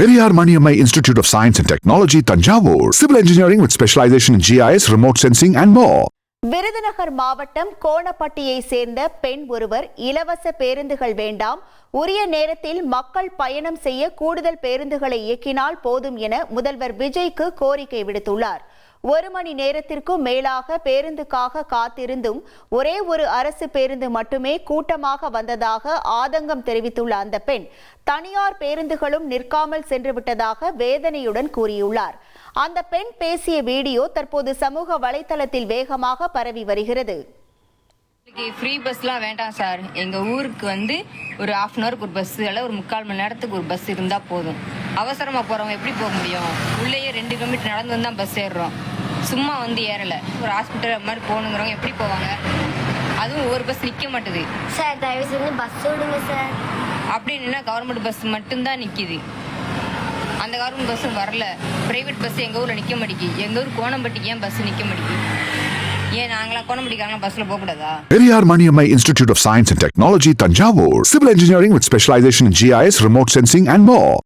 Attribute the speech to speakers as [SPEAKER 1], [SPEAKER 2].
[SPEAKER 1] Periyar Maniammai Institute of Science and Technology, Tanjavur. Civil engineering with specialization in GIS, remote sensing and more.
[SPEAKER 2] Virudhunagar மாவட்டம் கோணப்பட்டியை சேர்ந்த பெண் ஒருவர் இலவச பேருந்துகள் வேண்டாம், உரிய நேரத்தில் மக்கள் பயணம் செய்ய கூடுதல் பேருந்துகளை இயக்கினால் போதும் என முதல்வர் விஜய்க்கு கோரிக்கை விடுத்துள்ளார். 1 மணி நேரத்திற்கும் மேலாக பேருந்துக்காக காத்திருந்தும் ஒரே ஒரு அரசு பேருந்து மட்டுமே கூட்டமாக வந்ததாக ஆதங்கம் தெரிவித்துள்ள அந்த பெண், தனியார் பேருந்துகளும் நிற்காமல் சென்று விட்டதாக வேதனையுடன் கூறியுள்ளார். அந்த பெண் பேசிய வீடியோ தற்போது சமூக வலைதளத்தில் வேகமாக பரவி வருகிறது.
[SPEAKER 3] ஃப்ரீ பஸ்லாம் வேண்டாம் சார். எங்க ஊருக்கு ஒரு 1/2 அன் ஹவருக்கு ஒரு பஸ் இல்லை, ஒரு 3/4 மணி நேரத்துக்கு ஒரு பஸ் இருந்தா போதும். அவசரமா போறவங்க எப்படி போக முடியும்? உள்ளேயே 2 கிலோமீட்டர் நடந்து வந்து தான் பஸ் ஏறுறோம். சும்மா ஏறல. ஒரு ஹாஸ்பிட்டல் மாதிரி போகணுங்கிறவங்க எப்படி போவாங்க? அதுவும் ஒரு பஸ் நிக்க மாட்டுது
[SPEAKER 4] சார். தயவு செஞ்சு பஸ் விடுங்க சார்.
[SPEAKER 3] அப்படின்னா கவர்மெண்ட் பஸ் மட்டும்தான் நிக்குது. அந்த கவர்மெண்ட் பஸ்ஸும் வரல. பிரைவேட் பஸ் எங்க ஊர்ல நிக்க மாட்டேங்குது. எங்க ஊர் கோணம்பட்டிக்கு ஏன் பஸ் நிக்க மாட்டேங்குது? ஏன் நாங்களாம் கோணம்பட்டிக்காரங்களாம் பஸ்ல போக கூடாதா?
[SPEAKER 1] Periyar Maniammai Institute of Science and Technology, Tanjavur. Civil engineering with specialization in GIS, remote sensing and more.